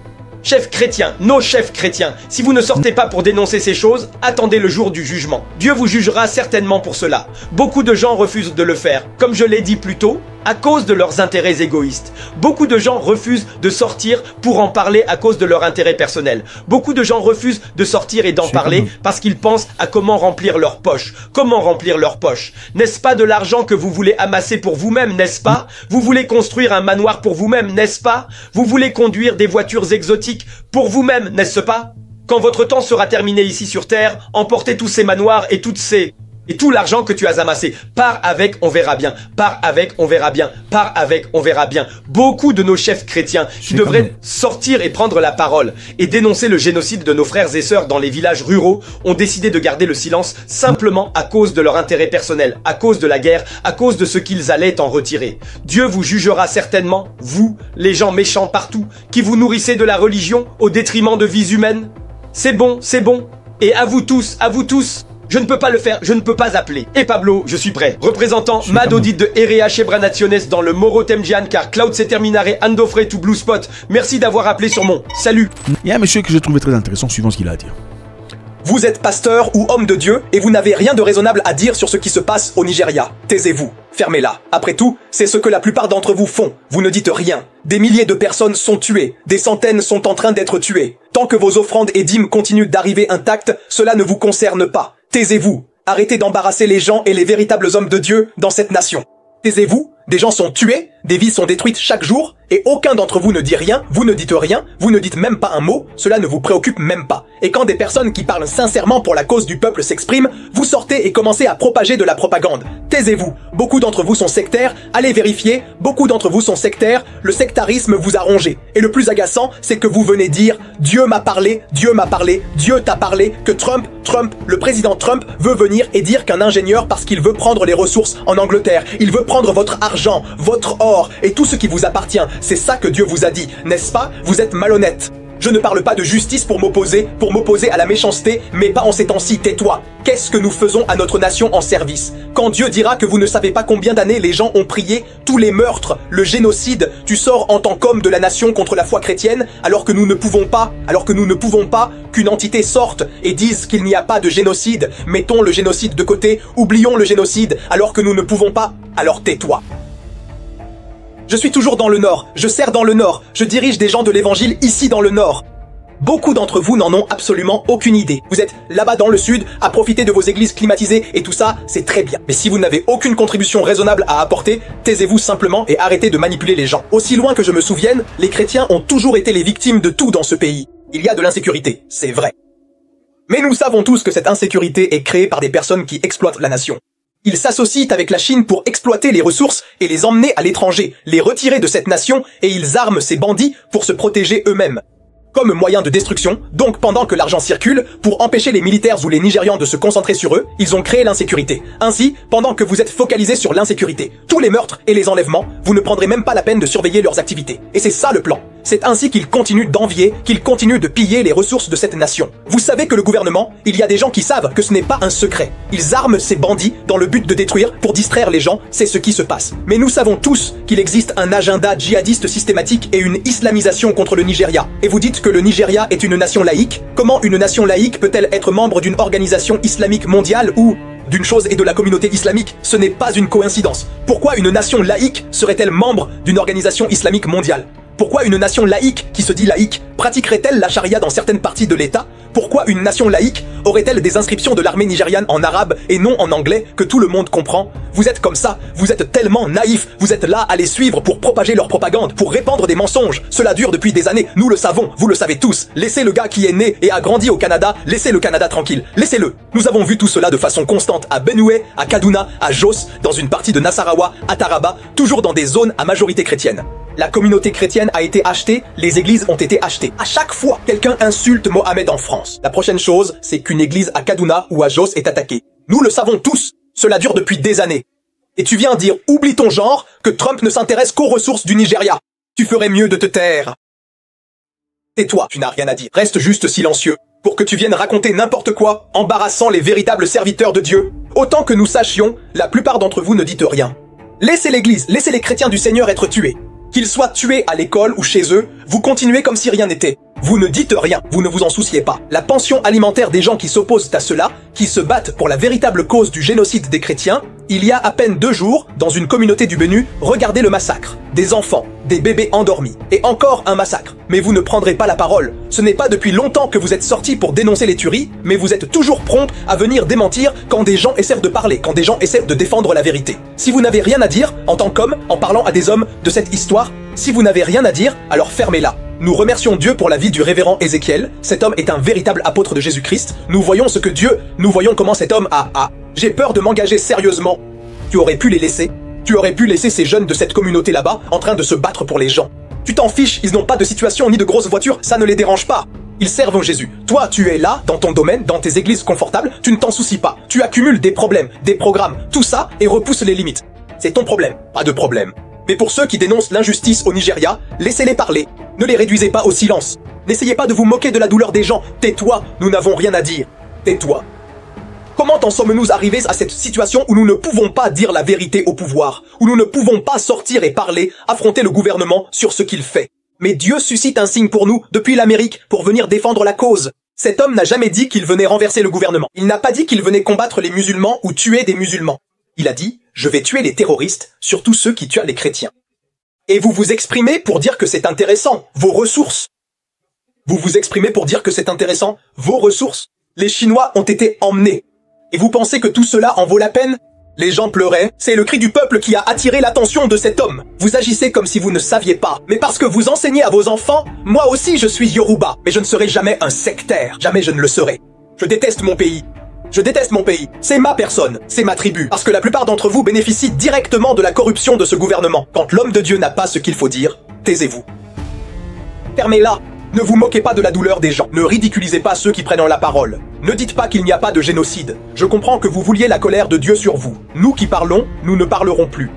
Chefs chrétiens, nos chefs chrétiens, si vous ne sortez pas pour dénoncer ces choses, attendez le jour du jugement. Dieu vous jugera certainement pour cela. Beaucoup de gens refusent de le faire. Comme je l'ai dit plus tôt, à cause de leurs intérêts égoïstes. Beaucoup de gens refusent de sortir pour en parler à cause de leur intérêt personnel. Beaucoup de gens refusent de sortir et d'en parler parce qu'ils pensent à comment remplir leur poche. Comment remplir leur poche? N'est-ce pas de l'argent que vous voulez amasser pour vous-même, n'est-ce pas? Vous voulez construire un manoir pour vous-même, n'est-ce pas? Vous voulez conduire des voitures exotiques pour vous-même, n'est-ce pas? Quand votre temps sera terminé ici sur Terre, emportez tous ces manoirs et tout l'argent que tu as amassé. Pars avec, on verra bien. Pars avec, on verra bien. Pars avec, on verra bien. Beaucoup de nos chefs chrétiens qui devraient sortir et prendre la parole et dénoncer le génocide de nos frères et sœurs dans les villages ruraux ont décidé de garder le silence simplement à cause de leur intérêt personnel, à cause de la guerre, à cause de ce qu'ils allaient en retirer. Dieu vous jugera certainement, vous, les gens méchants partout, qui vous nourrissez de la religion au détriment de vies humaines. C'est bon, c'est bon. Et à vous tous, je ne peux pas le faire, je ne peux pas appeler. Et Pablo, je suis prêt. Représentant Madodit de Erea Chebra Nationes dans le Moro Temjian car Cloud se terminare Andofre to Blue Spot. Merci d'avoir appelé sur mon salut.
Il y a un monsieur que j'ai trouvé très intéressant suivant ce qu'il a à dire.
Vous êtes pasteur ou homme de Dieu et vous n'avez rien de raisonnable à dire sur ce qui se passe au Nigeria. Taisez-vous. Fermez-la. Après tout, c'est ce que la plupart d'entre vous font. Vous ne dites rien. Des milliers de personnes sont tuées. Des centaines sont en train d'être tuées. Tant que vos offrandes et dîmes continuent d'arriver intactes, cela ne vous concerne pas. Taisez-vous. Arrêtez d'embarrasser les gens et les véritables hommes de Dieu dans cette nation. Taisez-vous. Des gens sont tués, des vies sont détruites chaque jour, et aucun d'entre vous ne dit rien, vous ne dites rien, vous ne dites même pas un mot, cela ne vous préoccupe même pas. Et quand des personnes qui parlent sincèrement pour la cause du peuple s'expriment, vous sortez et commencez à propager de la propagande. Taisez-vous. Beaucoup d'entre vous sont sectaires, allez vérifier, beaucoup d'entre vous sont sectaires, le sectarisme vous a rongé. Et le plus agaçant, c'est que vous venez dire « Dieu m'a parlé, Dieu m'a parlé, Dieu t'a parlé », que Trump, le président Trump, veut venir et dire qu'un ingénieur, parce qu'il veut prendre les ressources en Angleterre, il veut prendre votre argent, votre or et tout ce qui vous appartient. C'est ça que Dieu vous a dit, n'est-ce pas? Vous êtes malhonnête. Je ne parle pas de justice pour m'opposer à la méchanceté, mais pas en ces temps-ci, tais-toi. Qu'est-ce que nous faisons à notre nation en service? Quand Dieu dira que vous ne savez pas combien d'années les gens ont prié, tous les meurtres, le génocide, tu sors en tant qu'homme de la nation contre la foi chrétienne, alors que nous ne pouvons pas qu'une entité sorte et dise qu'il n'y a pas de génocide. Mettons le génocide de côté, oublions le génocide, alors que nous ne pouvons pas, alors tais-toi. Je suis toujours dans le Nord, je sers dans le Nord, je dirige des gens de l'évangile ici dans le Nord. Beaucoup d'entre vous n'en ont absolument aucune idée. Vous êtes là-bas dans le sud, à profiter de vos églises climatisées et tout ça, c'est très bien. Mais si vous n'avez aucune contribution raisonnable à apporter, taisez-vous simplement et arrêtez de manipuler les gens. Aussi loin que je me souvienne, les chrétiens ont toujours été les victimes de tout dans ce pays. Il y a de l'insécurité, c'est vrai. Mais nous savons tous que cette insécurité est créée par des personnes qui exploitent la nation. Ils s'associent avec la Chine pour exploiter les ressources et les emmener à l'étranger, les retirer de cette nation et ils arment ces bandits pour se protéger eux-mêmes. Comme moyen de destruction, donc pendant que l'argent circule, pour empêcher les militaires ou les Nigérians de se concentrer sur eux, ils ont créé l'insécurité. Ainsi, pendant que vous êtes focalisés sur l'insécurité, tous les meurtres et les enlèvements, vous ne prendrez même pas la peine de surveiller leurs activités. Et c'est ça le plan. C'est ainsi qu'ils continuent d'envier, qu'ils continuent de piller les ressources de cette nation. Vous savez que le gouvernement, il y a des gens qui savent que ce n'est pas un secret. Ils arment ces bandits dans le but de détruire, pour distraire les gens, c'est ce qui se passe. Mais nous savons tous qu'il existe un agenda djihadiste systématique et une islamisation contre le Nigeria. Et vous dites que le Nigeria est une nation laïque? Comment une nation laïque peut-elle être membre d'une organisation islamique mondiale ou d'une chose et de la communauté islamique? Ce n'est pas une coïncidence. Pourquoi une nation laïque serait-elle membre d'une organisation islamique mondiale? Pourquoi une nation laïque, qui se dit laïque, pratiquerait-elle la charia dans certaines parties de l'État? Pourquoi une nation laïque aurait-elle des inscriptions de l'armée nigériane en arabe et non en anglais que tout le monde comprend? Vous êtes comme ça, vous êtes tellement naïfs, vous êtes là à les suivre pour propager leur propagande, pour répandre des mensonges. Cela dure depuis des années, nous le savons, vous le savez tous. Laissez le gars qui est né et a grandi au Canada, laissez le Canada tranquille, laissez-le. Nous avons vu tout cela de façon constante à Benue, à Kaduna, à Jos, dans une partie de Nasarawa, à Taraba, toujours dans des zones à majorité chrétienne. La communauté chrétienne a été achetée, les églises ont été achetées. À chaque fois, quelqu'un insulte Mohamed en France. La prochaine chose, c'est qu'une église à Kaduna ou à Jos est attaquée. Nous le savons tous, cela dure depuis des années. Et tu viens dire, oublie ton genre, que Trump ne s'intéresse qu'aux ressources du Nigeria. Tu ferais mieux de te taire. Tais-toi, tu n'as rien à dire. Reste juste silencieux, pour que tu viennes raconter n'importe quoi, embarrassant les véritables serviteurs de Dieu. Autant que nous sachions, la plupart d'entre vous ne dites rien. Laissez l'église, laissez les chrétiens du Seigneur être tués. Qu'ils soient tués à l'école ou chez eux, vous continuez comme si rien n'était. Vous ne dites rien, vous ne vous en souciez pas. La pension alimentaire des gens qui s'opposent à cela, qui se battent pour la véritable cause du génocide des chrétiens, il y a à peine 2 jours, dans une communauté du Benue, regardez le massacre. Des enfants, des bébés endormis, et encore un massacre. Mais vous ne prendrez pas la parole. Ce n'est pas depuis longtemps que vous êtes sortis pour dénoncer les tueries, mais vous êtes toujours prompt à venir démentir quand des gens essaient de parler, quand des gens essaient de défendre la vérité. Si vous n'avez rien à dire, en tant qu'homme, en parlant à des hommes de cette histoire, si vous n'avez rien à dire, alors fermez-la. Nous remercions Dieu pour la vie du révérend Ézéchiel. Cet homme est un véritable apôtre de Jésus-Christ. Nous voyons ce que Dieu, nous voyons comment cet homme a. J'ai peur de m'engager sérieusement. Tu aurais pu les laisser. Tu aurais pu laisser ces jeunes de cette communauté là-bas en train de se battre pour les gens. Tu t'en fiches, ils n'ont pas de situation ni de grosses voitures, ça ne les dérange pas. Ils servent Jésus. Toi, tu es là, dans ton domaine, dans tes églises confortables, tu ne t'en soucies pas. Tu accumules des problèmes, des programmes, tout ça, et repousses les limites. C'est ton problème, pas de problème. Mais pour ceux qui dénoncent l'injustice au Nigeria, laissez-les parler. Ne les réduisez pas au silence. N'essayez pas de vous moquer de la douleur des gens. Tais-toi, nous n'avons rien à dire. Tais-toi. Comment en sommes-nous arrivés à cette situation où nous ne pouvons pas dire la vérité au pouvoir, où nous ne pouvons pas sortir et parler, affronter le gouvernement sur ce qu'il fait? Mais Dieu suscite un signe pour nous, depuis l'Amérique, pour venir défendre la cause. Cet homme n'a jamais dit qu'il venait renverser le gouvernement. Il n'a pas dit qu'il venait combattre les musulmans ou tuer des musulmans. Il a dit « Je vais tuer les terroristes, surtout ceux qui tuent les chrétiens ». Et vous vous exprimez pour dire que c'est intéressant, vos ressources. Vous vous exprimez pour dire que c'est intéressant, vos ressources. Les Chinois ont été emmenés. Et vous pensez que tout cela en vaut la peine? Les gens pleuraient, c'est le cri du peuple qui a attiré l'attention de cet homme. Vous agissez comme si vous ne saviez pas. Mais parce que vous enseignez à vos enfants, moi aussi je suis Yoruba, mais je ne serai jamais un sectaire. Jamais je ne le serai. Je déteste mon pays. Je déteste mon pays. C'est ma personne, c'est ma tribu. Parce que la plupart d'entre vous bénéficient directement de la corruption de ce gouvernement. Quand l'homme de Dieu n'a pas ce qu'il faut dire, taisez-vous. Fermez-la. Ne vous moquez pas de la douleur des gens. Ne ridiculisez pas ceux qui prennent la parole. Ne dites pas qu'il n'y a pas de génocide. Je comprends que vous vouliez la colère de Dieu sur vous. Nous qui parlons, nous ne parlerons plus.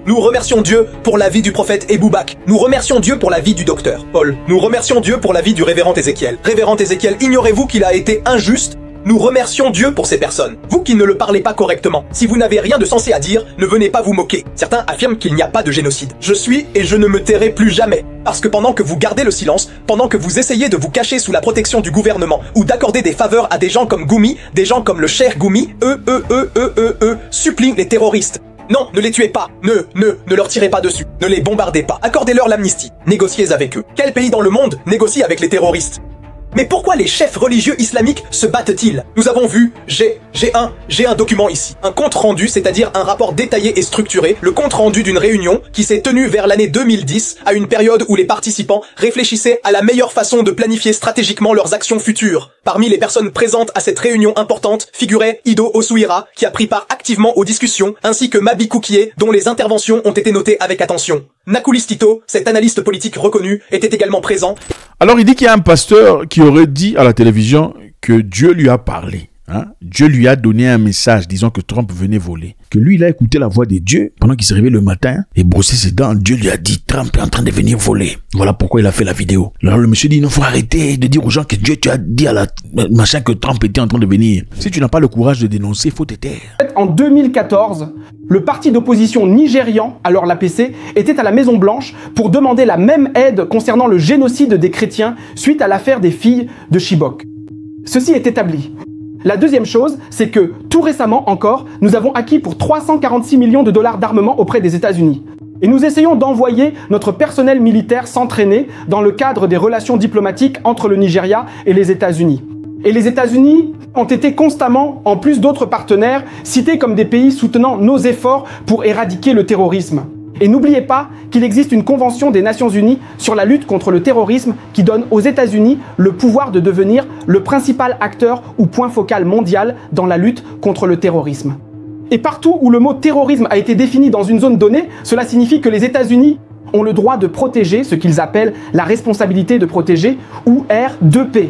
Nous remercions Dieu pour la vie du prophète Eboubak. Nous remercions Dieu pour la vie du docteur Paul. Nous remercions Dieu pour la vie du révérend Ézéchiel. Révérend Ézéchiel, ignorez-vous qu'il a été injuste? Nous remercions Dieu pour ces personnes. Vous qui ne le parlez pas correctement, si vous n'avez rien de sensé à dire, ne venez pas vous moquer. Certains affirment qu'il n'y a pas de génocide. Je suis et je ne me tairai plus jamais. Parce que pendant que vous gardez le silence, pendant que vous essayez de vous cacher sous la protection du gouvernement, ou d'accorder des faveurs à des gens comme Goumi, des gens comme le cher Goumi, supplient les terroristes. Non, ne les tuez pas. Ne leur tirez pas dessus. Ne les bombardez pas. Accordez-leur l'amnistie. Négociez avec eux. Quel pays dans le monde négocie avec les terroristes? Mais pourquoi les chefs religieux islamiques se battent-ils? Nous avons vu, j'ai un document ici. Un compte rendu, c'est-à-dire un rapport détaillé et structuré, le compte rendu d'une réunion qui s'est tenue vers l'année 2010, à une période où les participants réfléchissaient à la meilleure façon de planifier stratégiquement leurs actions futures. Parmi les personnes présentes à cette réunion importante figurait Ido Osuira, qui a pris part activement aux discussions, ainsi que Mabi Koukié, dont les interventions ont été notées avec attention. Nakulis Tito, cet analyste politique reconnu, était également présent.
Alors il dit qu'il y a un pasteur qui aurait dit à la télévision que Dieu lui a parlé. Dieu lui a donné un message disant que Trump venait voler. Que lui, il a écouté la voix de Dieu pendant qu'il s'est réveillé le matin et brossé ses dents. Dieu lui a dit, Trump est en train de venir voler. Voilà pourquoi il a fait la vidéo. Alors le monsieur dit, non, faut arrêter de dire aux gens que Dieu, tu as dit à la machin que Trump était en train de venir. Si tu n'as pas le courage de dénoncer, faut te taire.
En 2014, le parti d'opposition nigérian, alors l'APC, était à la Maison Blanche pour demander la même aide concernant le génocide des chrétiens suite à l'affaire des filles de Chibok. Ceci est établi. La deuxième chose, c'est que tout récemment encore, nous avons acquis pour 346 millions de dollars d'armement auprès des États-Unis. Et nous essayons d'envoyer notre personnel militaire s'entraîner dans le cadre des relations diplomatiques entre le Nigeria et les États-Unis. Et les États-Unis ont été constamment, en plus d'autres partenaires, cités comme des pays soutenant nos efforts pour éradiquer le terrorisme. Et n'oubliez pas qu'il existe une convention des Nations Unies sur la lutte contre le terrorisme qui donne aux États-Unis le pouvoir de devenir le principal acteur ou point focal mondial dans la lutte contre le terrorisme. Et partout où le mot terrorisme a été défini dans une zone donnée, cela signifie que les États-Unis ont le droit de protéger ce qu'ils appellent la responsabilité de protéger ou R2P.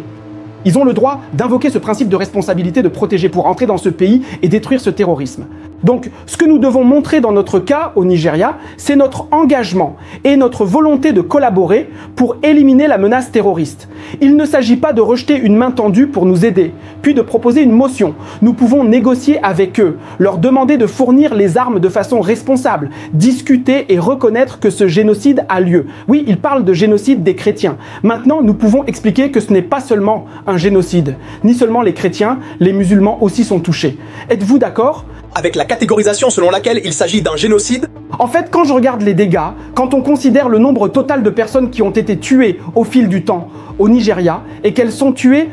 Ils ont le droit d'invoquer ce principe de responsabilité de protéger pour entrer dans ce pays et détruire ce terrorisme. Donc, ce que nous devons montrer dans notre cas au Nigeria, c'est notre engagement et notre volonté de collaborer pour éliminer la menace terroriste. Il ne s'agit pas de rejeter une main tendue pour nous aider, puis de proposer une motion. Nous pouvons négocier avec eux, leur demander de fournir les armes de façon responsable, discuter et reconnaître que ce génocide a lieu. Oui, il parle de génocide des chrétiens. Maintenant, nous pouvons expliquer que ce n'est pas seulement un génocide. Ni seulement les chrétiens, les musulmans aussi sont touchés. Êtes-vous d'accord ?
Avec la catégorisation selon laquelle il s'agit d'un génocide?
En fait, quand je regarde les dégâts, quand on considère le nombre total de personnes qui ont été tuées au fil du temps au Nigeria et qu'elles sont tuées...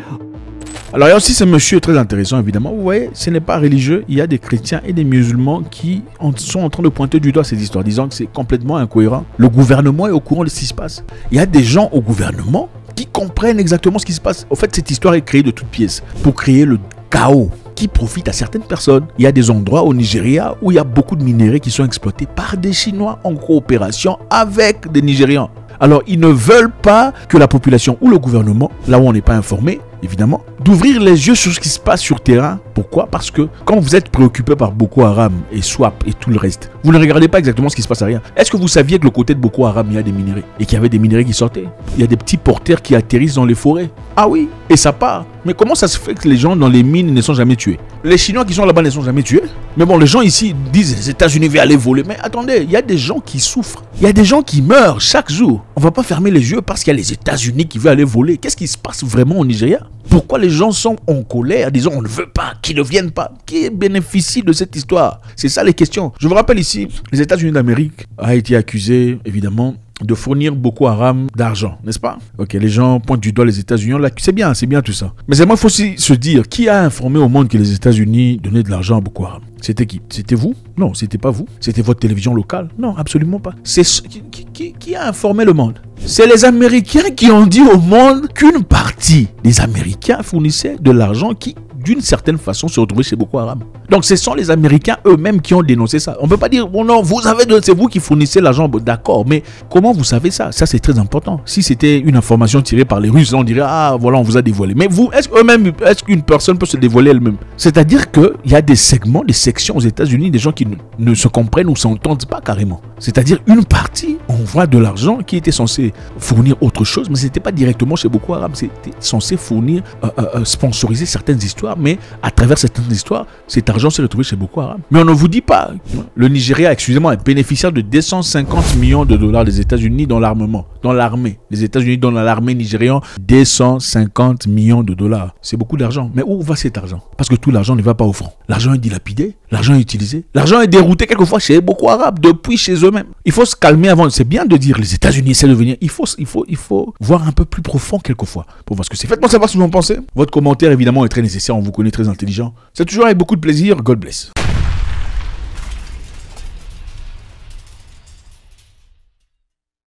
Alors il y a aussi ce monsieur très intéressant évidemment. Vous voyez, ce n'est pas religieux. Il y a des chrétiens et des musulmans qui sont en train de pointer du doigt ces histoires, disant que c'est complètement incohérent. Le gouvernement est au courant de ce qui se passe. Il y a des gens au gouvernement qui comprennent exactement ce qui se passe. En fait, cette histoire est créée de toutes pièces pour créer le chaos qui profite à certaines personnes. Il y a des endroits au Nigeria où il y a beaucoup de minéraux qui sont exploités par des Chinois en coopération avec des Nigérians. Alors, ils ne veulent pas que la population ou le gouvernement, là où on n'est pas informé, évidemment, d'ouvrir les yeux sur ce qui se passe sur terrain. Pourquoi? Parce que quand vous êtes préoccupé par Boko Haram et SWAP et tout le reste, vous ne regardez pas exactement ce qui se passe à rien. Est-ce que vous saviez que le côté de Boko Haram, il y a des minéraux et qu'il y avait des minéraux qui sortaient? Il y a des petits porteurs qui atterrissent dans les forêts. Ah oui, et ça part. Mais comment ça se fait que les gens dans les mines ne sont jamais tués? Les Chinois qui sont là-bas ne sont jamais tués. Mais bon, les gens ici disent les États-Unis vont aller voler. Mais attendez, il y a des gens qui souffrent. Il y a des gens qui meurent chaque jour. On ne va pas fermer les yeux parce qu'il y a les États-Unis qui veulent aller voler. Qu'est-ce qui se passe vraiment au Nigeria? Pourquoi les gens sont en colère, disant on ne veut pas, qu'ils ne viennent pas? Qui bénéficie de cette histoire? C'est ça les questions. Je vous rappelle ici, les États-Unis d'Amérique a été accusé, évidemment, de fournir Boko Haram d'argent, n'est-ce pas? Ok, les gens pointent du doigt les États-Unis, c'est bien tout ça. Mais il faut aussi se dire, qui a informé au monde que les États-Unis donnaient de l'argent à Boko Haram? C'était qui? C'était vous? Non, c'était pas vous. C'était votre télévision locale? Non, absolument pas. C'est qui a informé le monde? C'est les Américains qui ont dit au monde qu'une partie des Américains fournissaient de l'argent qui, d'une certaine façon, se retrouvait chez Boko Haram. Donc ce sont les Américains eux-mêmes qui ont dénoncé ça. On ne peut pas dire, bon non, c'est vous qui fournissez l'argent, d'accord, mais comment vous savez ça? Ça c'est très important. Si c'était une information tirée par les Russes, on dirait, ah voilà, on vous a dévoilé. Mais vous, est-ce qu'une personne peut se dévoiler elle-même? C'est-à-dire qu'il y a des segments, des sections aux États-Unis, des gens qui ne se comprennent ou s'entendent pas carrément. C'est-à-dire une partie envoie de l'argent qui était censé fournir autre chose, mais ce n'était pas directement chez Boko Haram, c'était censé fournir, sponsoriser certaines histoires, mais à travers certaines histoires, cet argent s'est retrouvé chez Boko Haram. Mais on ne vous dit pas. Le Nigeria, excusez-moi, est bénéficiaire de 250 millions de dollars des États-Unis dans l'armement, dans l'armée. Les États-Unis donnent à l'armée nigériane 250 millions de dollars. C'est beaucoup d'argent. Mais où va cet argent? Parce que tout l'argent ne va pas au front. L'argent est dilapidé. L'argent est utilisé. L'argent est dérouté quelquefois chez Boko Haram, depuis chez eux-mêmes. Il faut se calmer avant. C'est bien de dire les États-Unis essaient de venir. Il faut voir un peu plus profond quelquefois pour voir ce que c'est. Faites-moi savoir ce que vous en pensez. Votre commentaire évidemment est très nécessaire. On vous connaît très intelligent. C'est toujours avec beaucoup de plaisir. God bless.